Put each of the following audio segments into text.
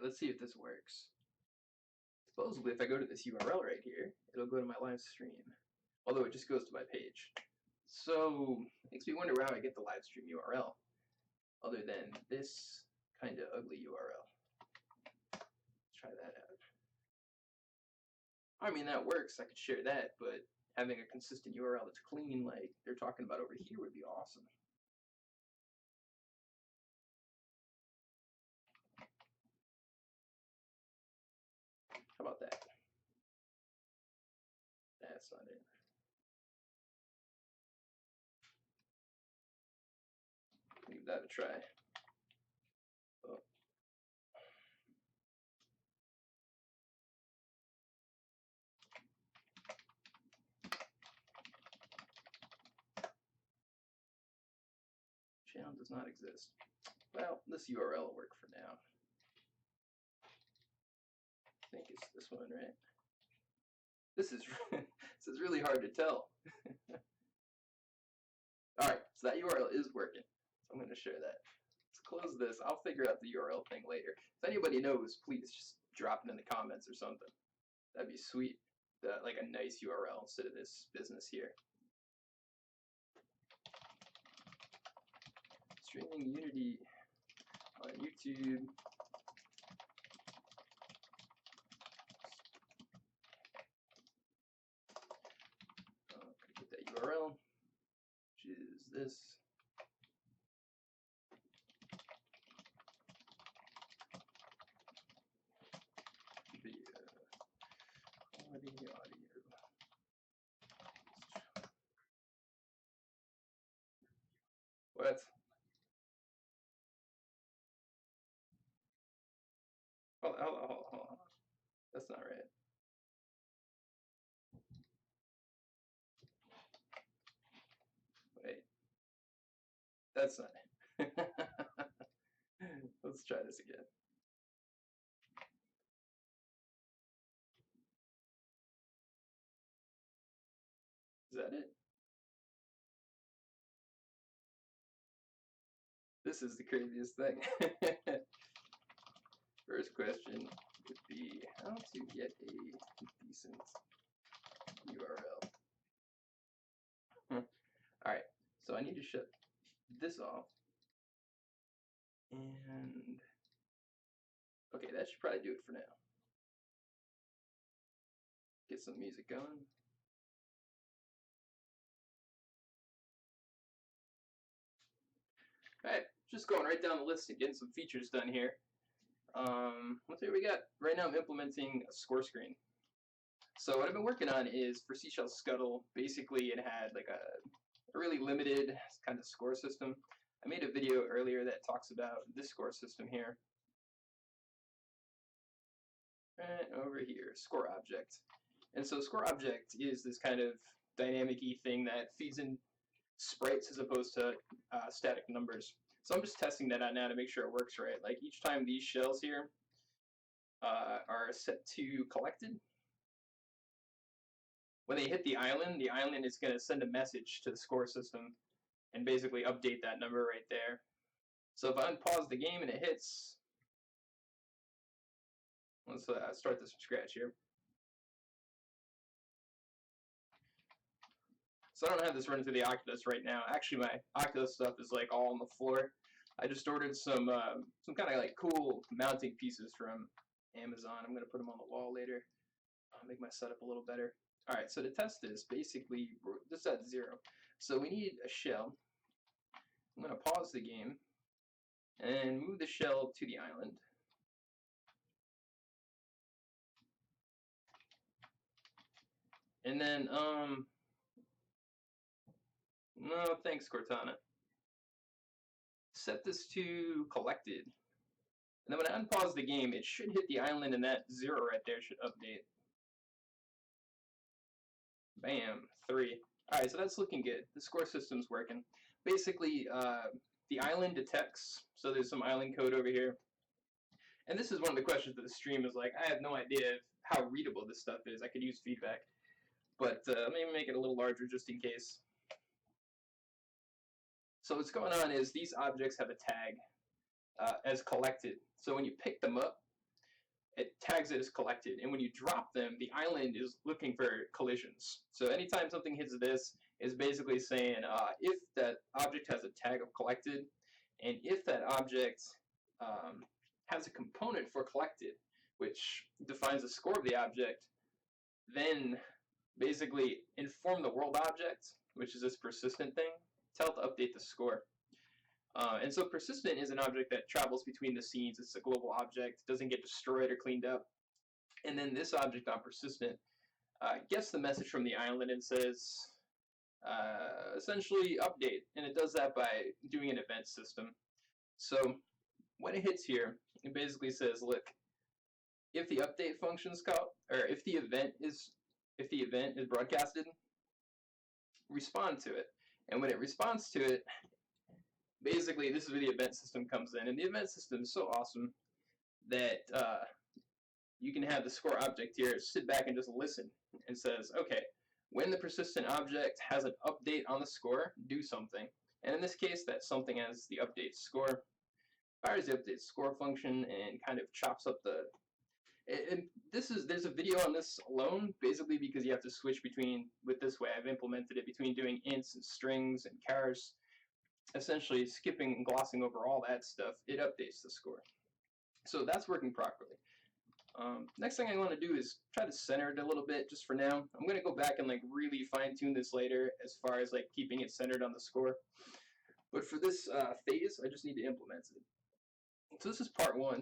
let's see if this works. Supposedly, if I go to this URL right here, it'll go to my live stream. Although it just goes to my page. So, it makes me wonder how I get the live stream URL, other than this kind of ugly URL. Let's try that out. I mean, that works. I could share that, but having a consistent URL that's clean, like they're talking about over here, would be awesome. How about that? That's not it. Give that a try. Oh. Channel does not exist. Well, this URL will work for now. I think it's this one, right? This is this is really hard to tell. Alright, so that URL is working. So I'm going to share that. Let's close this. I'll figure out the URL thing later. If anybody knows, please just drop it in the comments or something. That'd be sweet. Like a nice URL instead of this business here. Streaming Unity on YouTube. Get that URL, which is this. Video, audio. What? Hold on. That's not right. Wait. That's not it. Let's try this again. Is that it? This is the craziest thing. First question would be how to get a decent URL. Alright, so I need to shut this off. And okay, that should probably do it for now. Get some music going. Alright, just going right down the list and getting some features done here. Let's see what we got. Right now I'm implementing a score screen. So what I've been working on is for Seashell Scuttle, basically it had like a really limited kind of score system. I made a video earlier that talks about this score system here. Right over here, score object. And so score object is this kind of dynamic-y thing that feeds in sprites as opposed to static numbers. So I'm just testing that out now to make sure it works right. Like each time these shells here are set to collected, when they hit the island is going to send a message to the score system and basically update that number right there. So if I unpause the game and it hits, let's start this from scratch here. So I don't have this running through the Oculus right now. Actually, my Oculus stuff is like all on the floor. I just ordered some kind of like cool mounting pieces from Amazon. I'm gonna put them on the wall later. I'll make my setup a little better. All right, so to test this, basically this is at 0. So we need a shell. I'm gonna pause the game and move the shell to the island. And then no thanks, Cortana. Set this to collected. And then when I unpause the game, it should hit the island, and that 0 right there should update. Bam, 3. Alright, so that's looking good. The score system's working. Basically, the island detects, so there's some island code over here. And this is one of the questions that the stream is like, I have no idea how readable this stuff is. I could use feedback. But let me make it a little larger just in case. So what's going on is these objects have a tag as collected. So when you pick them up, it tags it as collected, and when you drop them, the island is looking for collisions. So anytime something hits this, is basically saying if that object has a tag of collected, and if that object has a component for collected, which defines the score of the object, then basically inform the world object, which is this persistent thing, tell it to update the score. And so persistent is an object that travels between the scenes. It's a global object, doesn't get destroyed or cleaned up. And then this object on persistent gets the message from the island and says, essentially update. And it does that by doing an event system. So when it hits here, it basically says, look, if the update function's called, or if the event is broadcasted, respond to it. And when it responds to it, basically this is where the event system comes in. And the event system is so awesome that you can have the score object here sit back and just listen, and says, okay, when the persistent object has an update on the score, do something. And in this case, that something has the update score, fires the update score function, and kind of chops up the. There's a video on this alone, basically because you have to switch between, with this way, I've implemented it between doing ints and strings and chars, essentially skipping and glossing over all that stuff. It updates the score. So that's working properly. Next thing I want to do is try to center it a little bit just for now. I'm going to go back and like really fine tune this later as far as like keeping it centered on the score. But for this phase, I just need to implement it. So this is part one.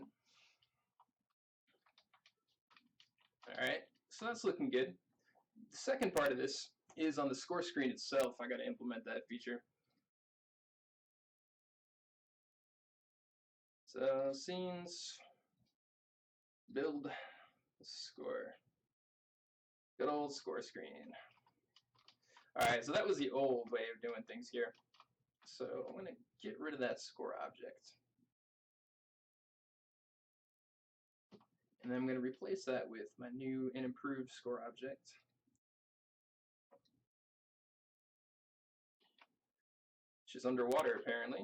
Alright, so that's looking good. The second part of this is on the score screen itself. I got to implement that feature. So scenes, build, score. Good old score screen. Alright, so that was the old way of doing things here. So I'm going to get rid of that score object. And then I'm going to replace that with my new and improved score object. Which is underwater, apparently.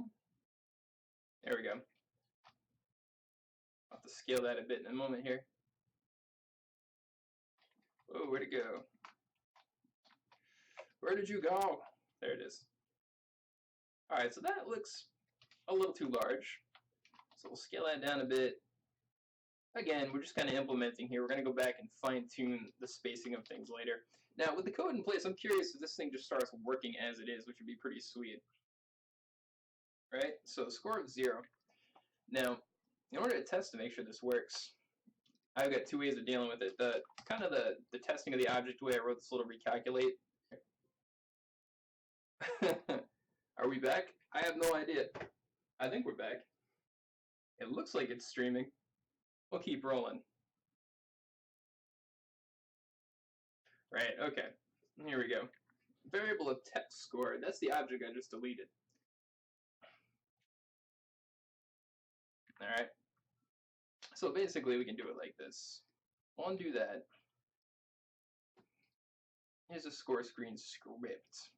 There we go. I'll have to scale that a bit in a moment here. Whoa, where'd it go? Where did you go? There it is. Alright, so that looks a little too large. So we'll scale that down a bit. Again, we're just kind of implementing here. We're going to go back and fine-tune the spacing of things later. Now, with the code in place, I'm curious if this thing just starts working as it is, which would be pretty sweet. Right? So, score of 0. Now, in order to test to make sure this works, I've got two ways of dealing with it. The testing of the object way I wrote this little recalculate. Are we back? I have no idea. I think we're back. It looks like it's streaming. We'll keep rolling. Right, okay. Here we go. Variable of text score. That's the object I just deleted. Alright. So basically we can do it like this. We'll undo that. Here's a score screen script.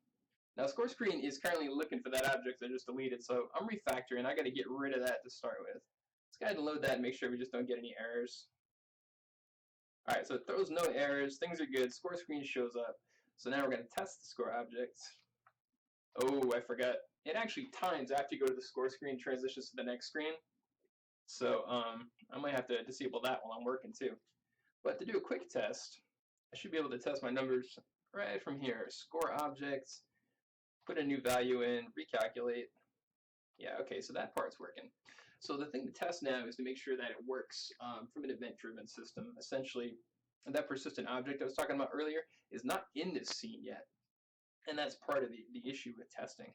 Now score screen is currently looking for that object I just deleted, so I'm refactoring. I got to get rid of that to start with. Let's go ahead and load that and make sure we just don't get any errors. Alright, so it throws no errors, things are good, score screen shows up. So now we're going to test the score object. Oh, I forgot. It actually times after you go to the score screen, transitions to the next screen. So I might have to disable that while I'm working too. But to do a quick test, I should be able to test my numbers right from here. Score objects, put a new value in, recalculate. Yeah, okay, so that part's working. So the thing to test now is to make sure that it works from an event-driven system. Essentially, that persistent object I was talking about earlier is not in this scene yet. And that's part of the issue with testing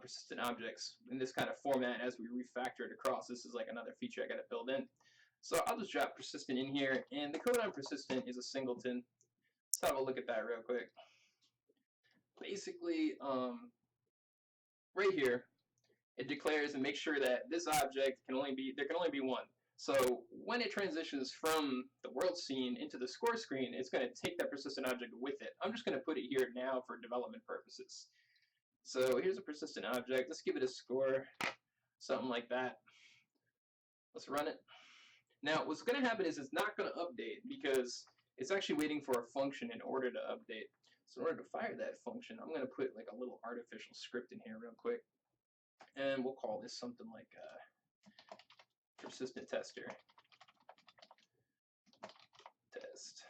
persistent objects in this kind of format as we refactor it across. This is like another feature I got to build in. So I'll just drop persistent in here, and the code on persistent is a singleton. Let's have a look at that real quick. Basically, right here, it declares and makes sure that this object there can only be one. So when it transitions from the world scene into the score screen, it's going to take that persistent object with it. I'm just going to put it here now for development purposes. So here's a persistent object. Let's give it a score, something like that. Let's run it. Now, what's going to happen is it's not going to update because it's actually waiting for a function in order to update. So in order to fire that function, I'm going to put like a little artificial script in here real quick. And we'll call this something like persistent tester. Test.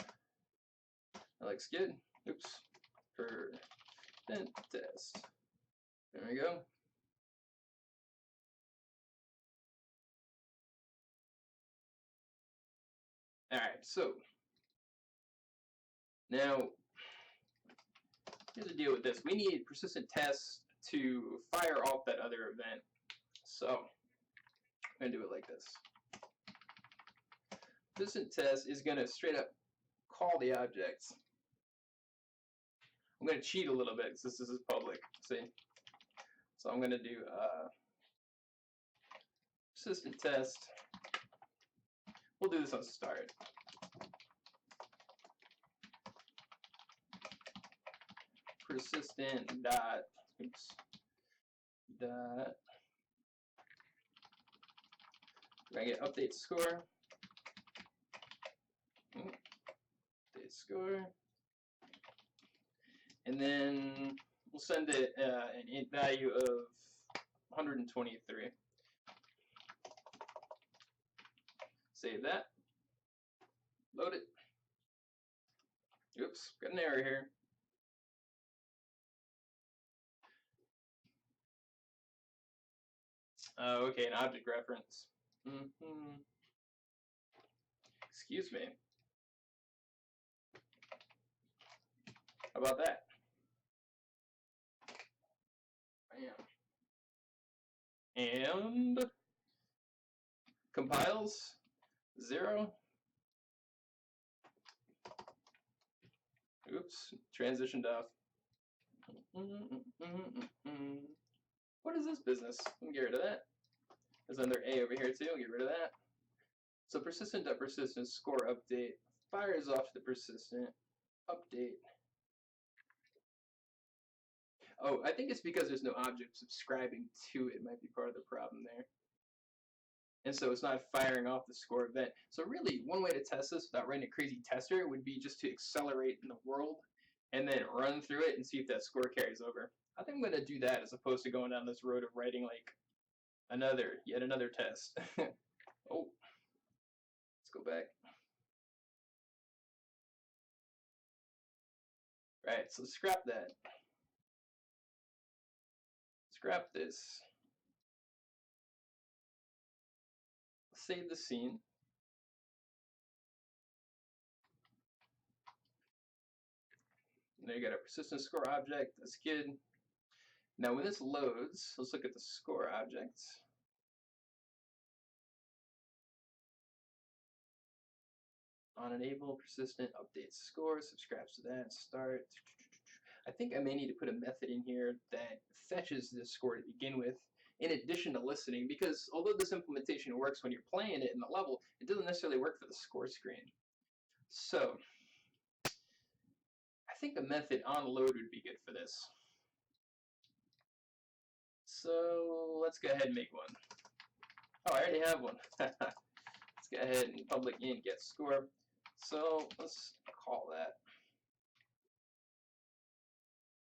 That looks good. Oops. Persistent test. There we go. Alright, so now here's the deal with this. We need persistent tests to fire off that other event. So I'm going to do it like this. Persistent test is going to straight up call the objects. I'm going to cheat a little bit since this is public. See? So I'm going to do persistent test. We'll do this on start. Persistent dot, oops, dot, we're going to get update score. Update score. And then we'll send it an int value of 123. Save that. Load it. Oops, got an error here. Okay, an object reference. Excuse me. How about that? Bam. And compiles 0. Oops, transitioned off. What is this business? Let me get rid of that. There's another A over here too. Get rid of that. So persistent.persistent score update fires off the persistent update. Oh, I think it's because there's no object subscribing to it. Might be part of the problem there. And so it's not firing off the score event. So really, one way to test this without writing a crazy tester would be just to accelerate in the world and then run through it and see if that score carries over. I think I'm going to do that as opposed to going down this road of writing like yet another test. Oh, let's go back. Right, so scrap that. Scrap this. Save the scene. Now you got a persistent score object. That's good. Now when this loads, let's look at the score objects. On enable, persistent, updates score, subscribes to that, start. I think I may need to put a method in here that fetches this score to begin with, in addition to listening, because although this implementation works when you're playing it in the level, it doesn't necessarily work for the score screen. So I think a method on load would be good for this. So let's go ahead and make one. Oh, I already have one. Let's go ahead and public int get score. So let's call that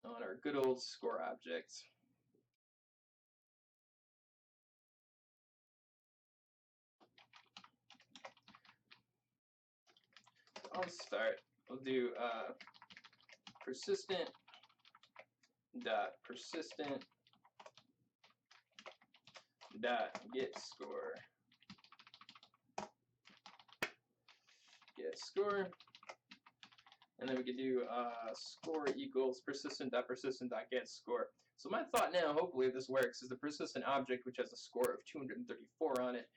on our good old score object. On start, we'll do persistent dot persistent dot get score. Get score. And then we could do score equals persistent.persistent.get score. So my thought now, hopefully if this works, is the persistent object, which has a score of 234 on it,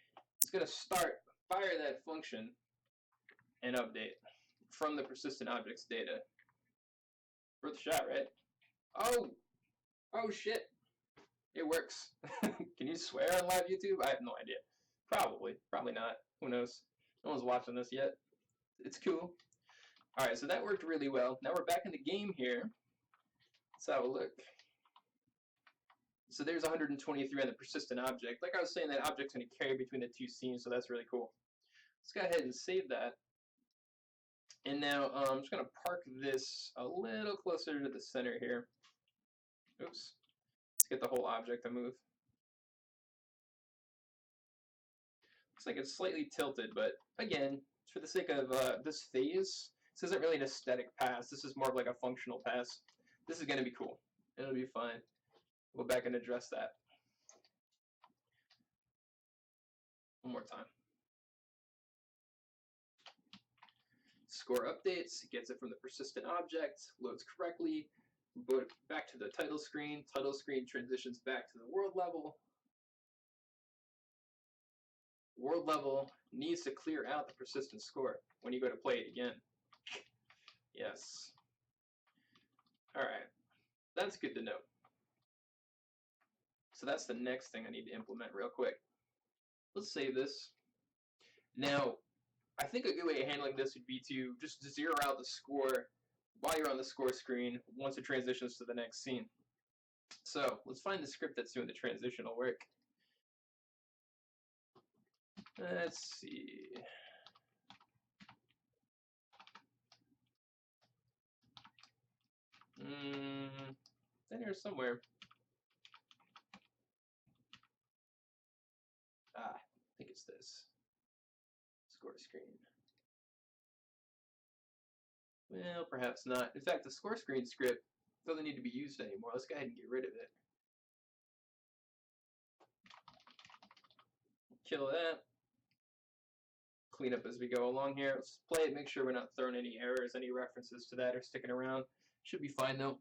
is going to fire that function and update from the persistent object's data. Worth a shot, right? Oh shit. It works. Can you swear on live YouTube? I have no idea. Probably not. Who knows? No one's watching this yet. It's cool. Alright, so that worked really well. Now we're back in the game here. Let's have a look. So there's 123 on the persistent object. Like I was saying, that object's going to carry between the two scenes, so that's really cool. let's go ahead and save that. And now I'm just going to park this a little closer to the center here. Oops. Let's get the whole object to move. Looks like it's slightly tilted, but again, for the sake of this phase, this isn't really an aesthetic pass. This is more of like a functional pass. This is going to be cool. It'll be fine. We'll go back and address that one more time. Score updates, gets it from the persistent object, loads correctly, back to the title screen transitions back to the world level. World level needs to clear out the persistent score when you go to play it again. Yes. Alright, that's good to know. So that's the next thing I need to implement real quick. Let's save this. Now, I think a good way of handling this would be to just zero out the score while you're on the score screen once it transitions to the next scene. So let's find the script that's doing the transitional work. Let's see. In here somewhere. I think it's this. Score screen. Well, perhaps not. In fact, the score screen script doesn't need to be used anymore. Let's go ahead and get rid of it. Kill that. Clean up as we go along here. Let's play it, make sure we're not throwing any errors, any references to that are sticking around. Should be fine though.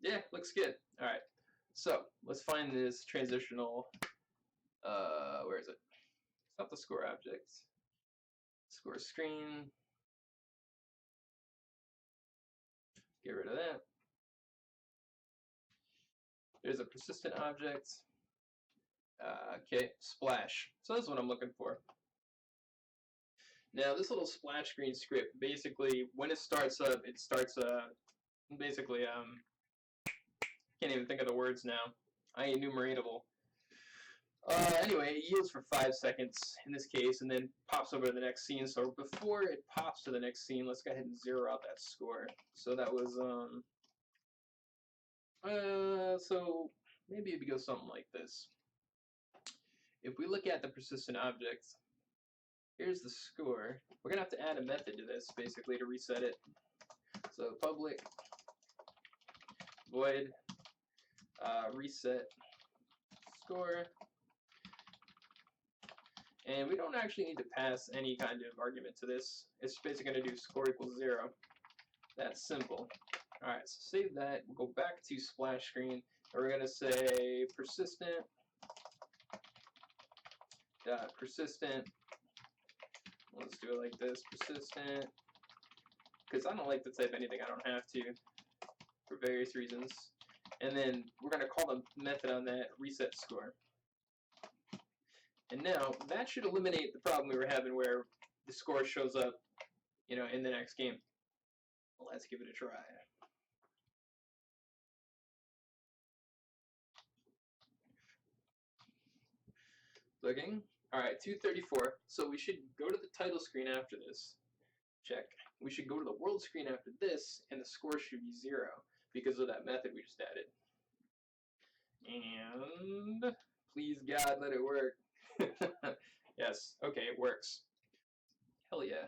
Yeah, looks good. Alright, so let's find this transitional, where is it? It's not the score object. Score screen. Get rid of that. There's a persistent object. Okay, splash. So that's what I'm looking for. Now this little splash screen script, basically, when it starts up, it starts basically can't even think of the words now. Enumeratable. Anyway, it yields for 5 seconds in this case, and then pops over to the next scene. So before it pops to the next scene, let's go ahead and zero out that score. So that was so maybe it would go something like this. If we look at the persistent object, here's the score. We're gonna have to add a method to this basically to reset it. So public void reset score. And we don't actually need to pass any kind of argument to this. It's basically going to do score equals 0. That's simple. Alright, so save that. We'll go back to splash screen. And we're going to say persistent. Persistent. Let's do it like this. Persistent. Because I don't like to type anything I don't have to for various reasons. And then we're going to call the method on that reset score. And now, that should eliminate the problem we were having where the score shows up, you know, in the next game. Well, let's give it a try. Looking. Alright, 234. So we should go to the title screen after this. Check. We should go to the world screen after this, and the score should be 0 because of that method we just added. And please God, let it work. Yes, okay, it works. Hell yeah.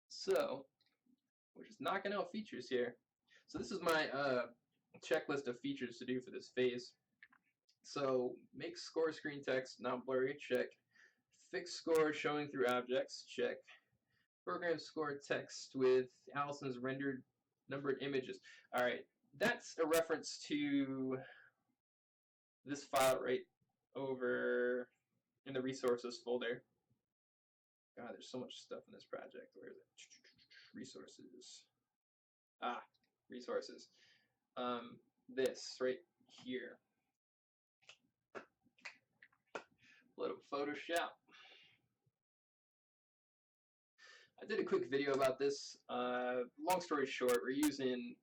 So, we're just knocking out features here. So this is my checklist of features to do for this phase. So, make score screen text not blurry, check. Fix score showing through objects, check. Program score text with Allison's rendered numbered images. Alright, that's a reference to this file right over in the resources folder. God, there's so much stuff in this project. Where is it? Resources. Ah, resources. This right here. Load up Photoshop. I did a quick video about this. Long story short, we're using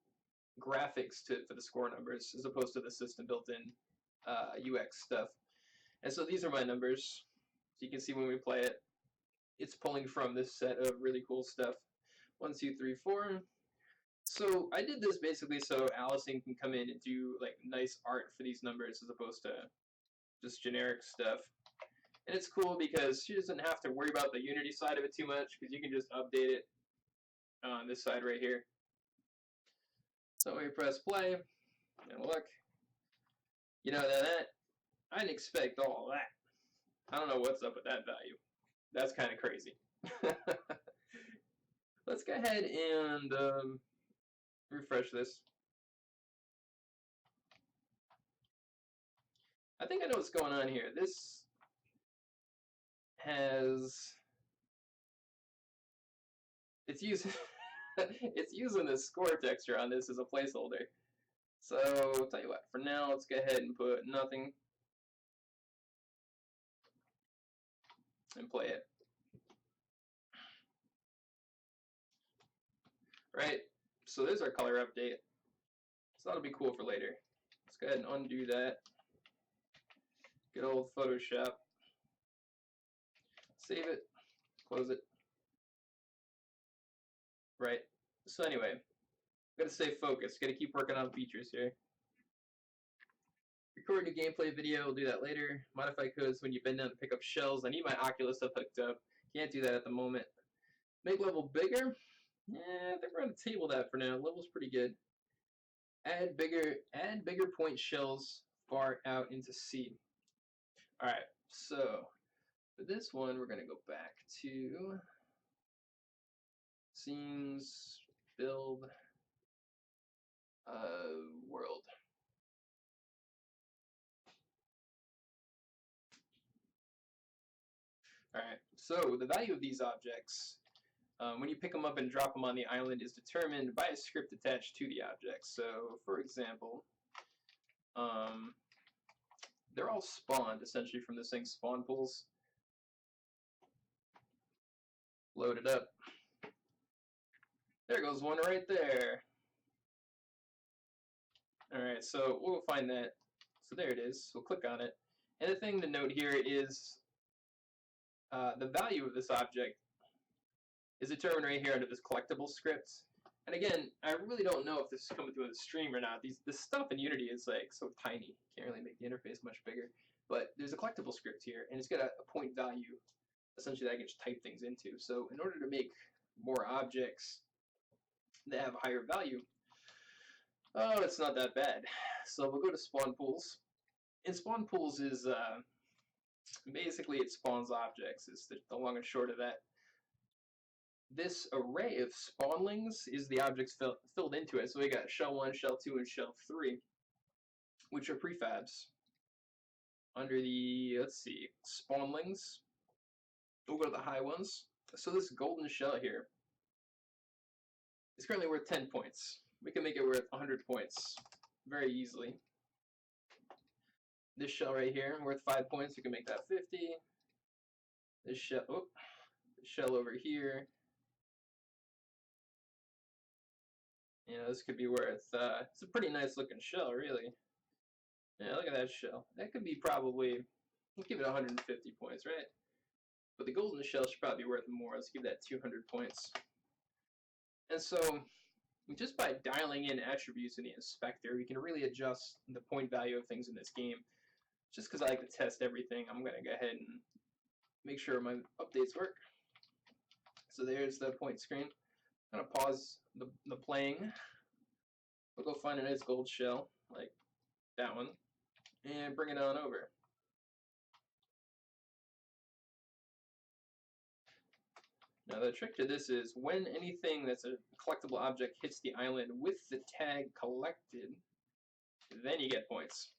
graphics for the score numbers as opposed to the system built-in UX stuff. And so these are my numbers. you can see when we play it, it's pulling from this set of really cool stuff. 1, 2, 3, 4. So I did this basically so Allison can come in and do like nice art for these numbers as opposed to just generic stuff. And it's cool because she doesn't have to worry about the Unity side of it too much because you can just update it on this side right here. So we press play and look. You know that I didn't expect all that. I don't know what's up with that value. That's kind of crazy. Let's go ahead and refresh this. I think I know what's going on here. This has it's using it's using the score texture on this as a placeholder. So I'll tell you what, for now let's go ahead and put nothing and play it. Right? So there's our color update. So that'll be cool for later. Let's go ahead and undo that. Good old Photoshop. Save it, close it. Right. So anyway, gotta stay focused. Gotta keep working on features here. Record a gameplay video, we'll do that later. Modify codes when you bend down to pick up shells. I need my Oculus stuff hooked up. Can't do that at the moment. Make level bigger. Yeah, I think we're gonna table that for now. Level's pretty good. Add bigger point shells far out into C. Alright, so for this one we're gonna go back to scenes, build, world. Alright, so the value of these objects, when you pick them up and drop them on the island, is determined by a script attached to the object. So, for example, they're all spawned, essentially, from this thing, spawn pools. Load it up. There goes one right there. Alright, so we'll find that. So there it is. We'll click on it. And the thing to note here is the value of this object is determined right here under this collectible script. And again, I really don't know if this is coming through the stream or not. This stuff in Unity is like so tiny. Can't really make the interface much bigger. But there's a collectible script here, and it's got a point value, essentially, that I can just type things into. So in order to make more objects that have a higher value, oh, it's not that bad. So we'll go to spawn pools. And spawn pools is basically it spawns objects, is the long and short of that. This array of spawnlings is the objects filled into it. So we got shell 1, shell 2, and shell 3, which are prefabs. Under the, let's see, spawnlings, we'll go to the high ones. So this golden shell here is currently worth 10 points. We can make it worth 100 points very easily. This shell right here, worth 5 points, we can make that 50. This shell, this shell over here, you know, this could be worth, it's a pretty nice looking shell, really. Yeah, look at that shell. That could be probably, let's give it 150 points, right? But the golden shell should probably be worth more. Let's give that 200 points. And so, just by dialing in attributes in the inspector, we can really adjust the point value of things in this game. Just because I like to test everything, I'm going to go ahead and make sure my updates work. So there's the point screen. I'm going to pause the playing. We'll go find a nice gold shell, like that one, and bring it on over. Now the trick to this is when anything that's a collectible object hits the island with the tag collected, then you get points.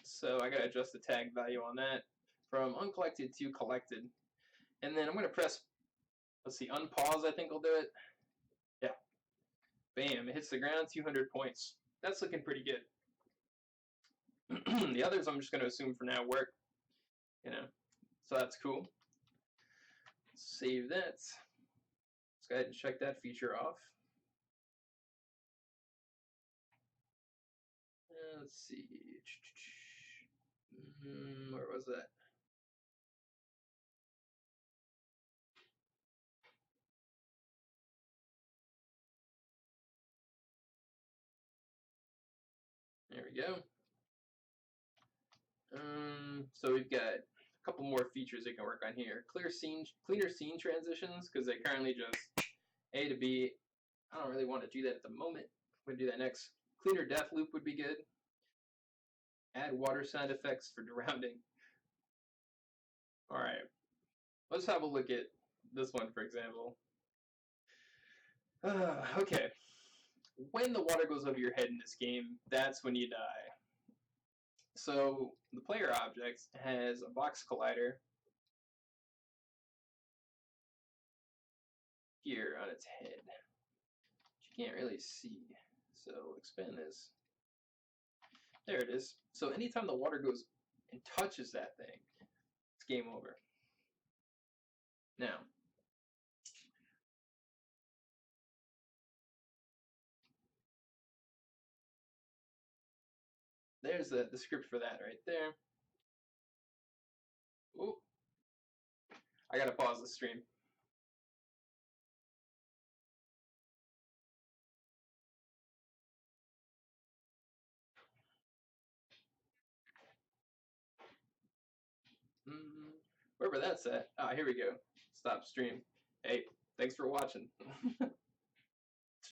So I gotta adjust the tag value on that from uncollected to collected. And then I'm gonna press, let's see, unpause, I think will do it. Yeah. Bam, it hits the ground, 200 points. That's looking pretty good. The others I'm just gonna assume for now work, you know, so that's cool. Save that. Let's go ahead and check that feature off. Let's see. Where was that? we go. So we've got a couple more features we can work on here. Cleaner scene transitions, because they currently just A to B. I don't really want to do that at the moment. I'm going to do that next. Cleaner depth loop would be good. Add water sound effects for drowning. Alright, let's have a look at this one, for example. Okay, when the water goes over your head in this game, that's when you die. So the player object has a box collider here on its head, which you can't really see. So expand this. There it is. So anytime the water goes and touches that thing, it's game over. Now, there's the script for that right there. Ooh. I gotta pause the stream. Wherever that's at. Ah, here we go. Stop stream. Hey, thanks for watching.